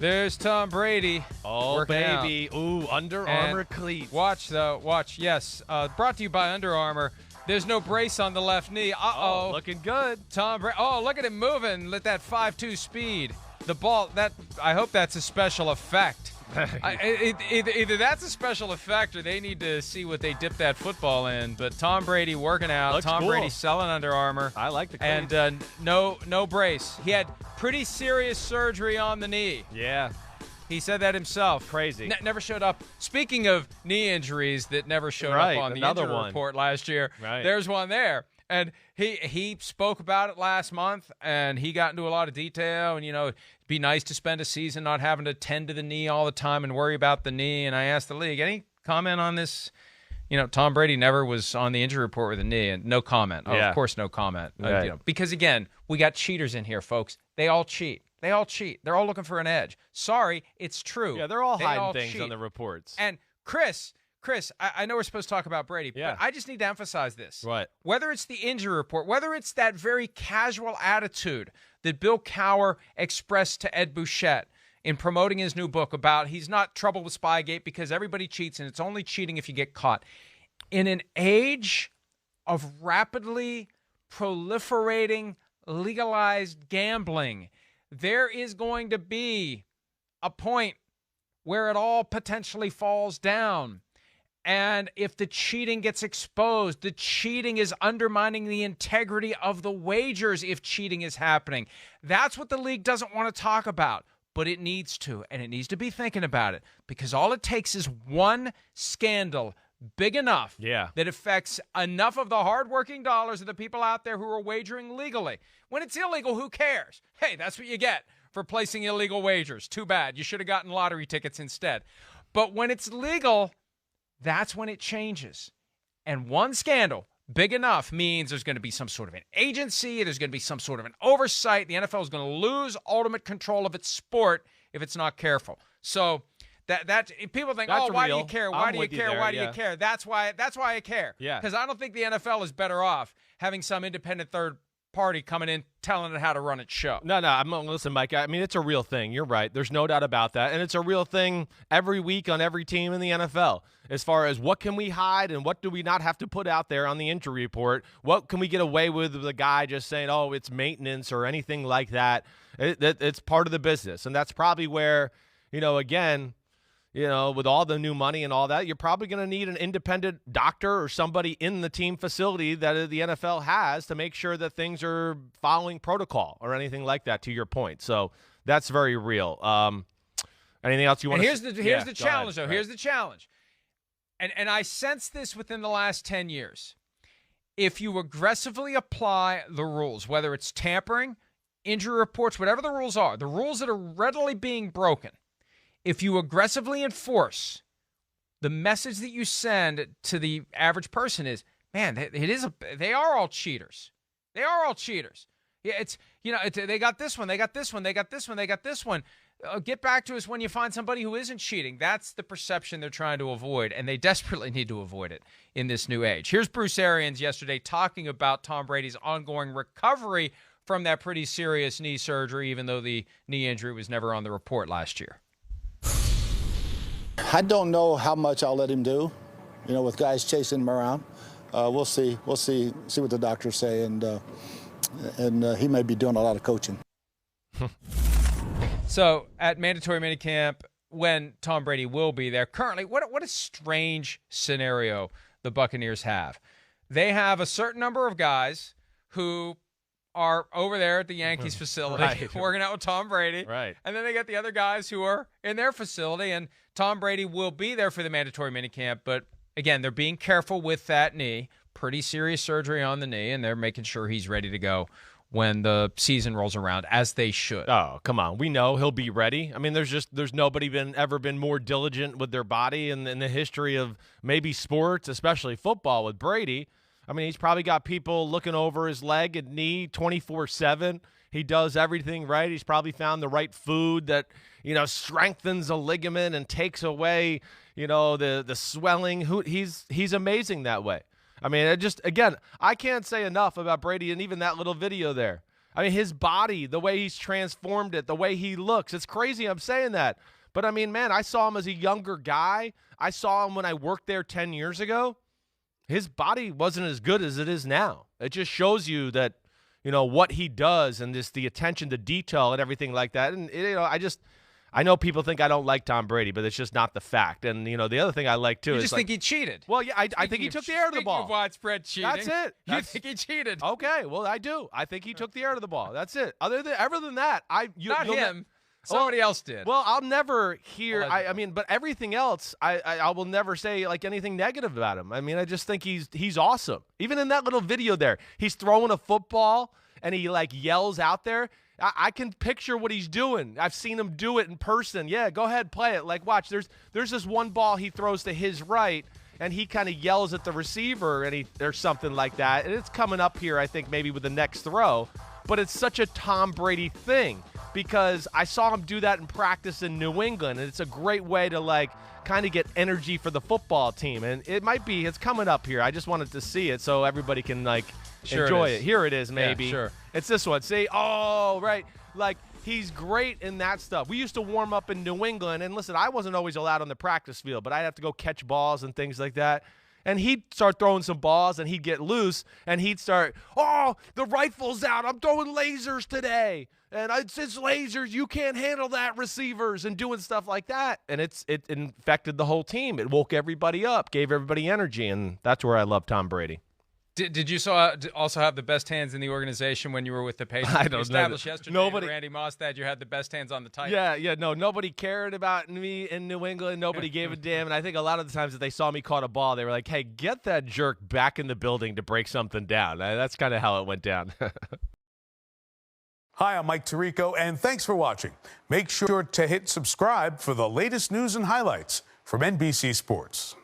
There's Tom Brady. Oh, baby. Out. Ooh, Under Armour cleats. Watch, though. Watch. Yes. Brought to you by Under Armour. There's no brace on the left knee. Uh-oh. Looking good. Tom Brady. Oh, look at him moving. Let that 5.2 speed. The ball, I hope that's a special effect. Either that's a special effect or they need to see what they dip that football in. But Tom Brady working out. Looks Tom cool. Brady selling Under Armour. I like the cleats. And no brace. He had pretty serious surgery on the knee. Yeah. He said that himself. Crazy. Never showed up. Speaking of knee injuries that never showed up on the injury report last year, there's one there. And he spoke about it last month, and he got into a lot of detail. And, it'd be nice to spend a season not having to tend to the knee all the time and worry about the knee. And I asked the league, any comment on this? Tom Brady never was on the injury report with a knee, and no comment. Oh, of course, no comment. Right. Because, again, we got cheaters in here, folks. They all cheat. They're all looking for an edge. Sorry, it's true. Yeah, they're all hiding things on the reports. And Chris, I know we're supposed to talk about Brady, but I just need to emphasize this. What? Whether it's the injury report, whether it's that very casual attitude that Bill Cowher expressed to Ed Bouchette in promoting his new book about he's not troubled with Spygate because everybody cheats and it's only cheating if you get caught. In an age of rapidly proliferating legalized gambling, there is going to be a point where it all potentially falls down. And if the cheating gets exposed, the cheating is undermining the integrity of the wagers if cheating is happening. That's what the league doesn't want to talk about, but it needs to, and it needs to be thinking about it, because all it takes is one scandal big enough that affects enough of the hardworking dollars of the people out there who are wagering legally. When it's illegal, who cares? Hey, that's what you get for placing illegal wagers. Too bad. You should have gotten lottery tickets instead. But when it's legal, that's when it changes. And one scandal big enough means there's going to be some sort of an agency, there's going to be some sort of an oversight. The NFL is going to lose ultimate control of its sport if it's not careful. So that people think, that's why real. do you care? Why do you care? Why do you care? That's why I care. Yeah. Because I don't think the NFL is better off having some independent third party coming in telling it how to run its show. No. Listen, Mike, I mean, it's a real thing. You're right. There's no doubt about that. And it's a real thing every week on every team in the NFL as far as what can we hide and what do we not have to put out there on the injury report. What can we get away with a guy just saying, oh, it's maintenance or anything like that. It's part of the business. And that's probably where, again, with all the new money and all that, you're probably going to need an independent doctor or somebody in the team facility that the NFL has to make sure that things are following protocol or anything like that, to your point. So that's very real. Anything else you want to say? Here's the challenge, though. Right. Here's the challenge. And I sense this within the last 10 years. If you aggressively apply the rules, whether it's tampering, injury reports, whatever the rules are, the rules that are readily being broken, if you aggressively enforce, the message that you send to the average person is, man, they are all cheaters. They are all cheaters. Yeah, they got this one, they got this one, they got this one, they got this one. Get back to us when you find somebody who isn't cheating. That's the perception they're trying to avoid, and they desperately need to avoid it in this new age. Here's Bruce Arians yesterday talking about Tom Brady's ongoing recovery from that pretty serious knee surgery, even though the knee injury was never on the report last year. I don't know how much I'll let him do, with guys chasing him around. We'll see. We'll see what the doctors say, and he may be doing a lot of coaching. So at mandatory minicamp, when Tom Brady will be there, currently, what a strange scenario the Buccaneers have. They have a certain number of guys who are over there at the Yankees facility working out with Tom Brady. Right. And then they got the other guys who are in their facility, and Tom Brady will be there for the mandatory minicamp. But, again, they're being careful with that knee. Pretty serious surgery on the knee, and they're making sure he's ready to go when the season rolls around, as they should. Oh, come on. We know he'll be ready. I mean, there's nobody ever been more diligent with their body in the history of maybe sports, especially football with Brady. I mean, he's probably got people looking over his leg and knee 24/7. He does everything right. He's probably found the right food that, strengthens a ligament and takes away, the swelling. He's amazing that way. I mean, again, I can't say enough about Brady and even that little video there. I mean, his body, the way he's transformed it, the way he looks. It's crazy I'm saying that. But, I mean, man, I saw him as a younger guy. I saw him when I worked there 10 years ago. His body wasn't as good as it is now. It just shows you that, you know, what he does and just the attention to detail and everything like that. And, you know, I know people think I don't like Tom Brady, but it's just not the fact. And, you know, the other thing I like, too, you is just think he cheated. Well, yeah, I think he took the air of the ball. Speaking of widespread cheating. That's it. You think he cheated. Okay, well, I do. I think he took the air of the ball. That's it. Other than that, not him. Somebody else did. Well, I'll never hear. I mean, but everything else, I will never say like anything negative about him. I mean, I just think he's awesome. Even in that little video there, he's throwing a football and he like yells out there. I can picture what he's doing. I've seen him do it in person. Yeah, go ahead, play it. Like, watch. There's this one ball he throws to his right, and he kind of yells at the receiver, or something like that. And it's coming up here, I think, maybe with the next throw. But it's such a Tom Brady thing because I saw him do that in practice in New England, and it's a great way to, like, kind of get energy for the football team. And it's coming up here. I just wanted to see it so everybody can, like, enjoy it. Here it is, maybe. Yeah, sure. It's this one. See? Oh, right. Like, he's great in that stuff. We used to warm up in New England, and listen, I wasn't always allowed on the practice field, but I'd have to go catch balls and things like that. And he'd start throwing some balls, and he'd get loose, and he'd start, oh, the rifle's out. I'm throwing lasers today. And it's lasers. You can't handle that, receivers, and doing stuff like that. And it infected the whole team. It woke everybody up, gave everybody energy, and that's where I love Tom Brady. Did you also have the best hands in the organization when you were with the Patriots? I don't know. Established yesterday, Nobody, Randy Moss, that you had the best hands on the Titans. Yeah, no, nobody cared about me in New England. Nobody gave a damn. And I think a lot of the times that they saw me caught a ball, they were like, hey, get that jerk back in the building to break something down. That's kind of how it went down. Hi, I'm Mike Tirico, and thanks for watching. Make sure to hit subscribe for the latest news and highlights from NBC Sports.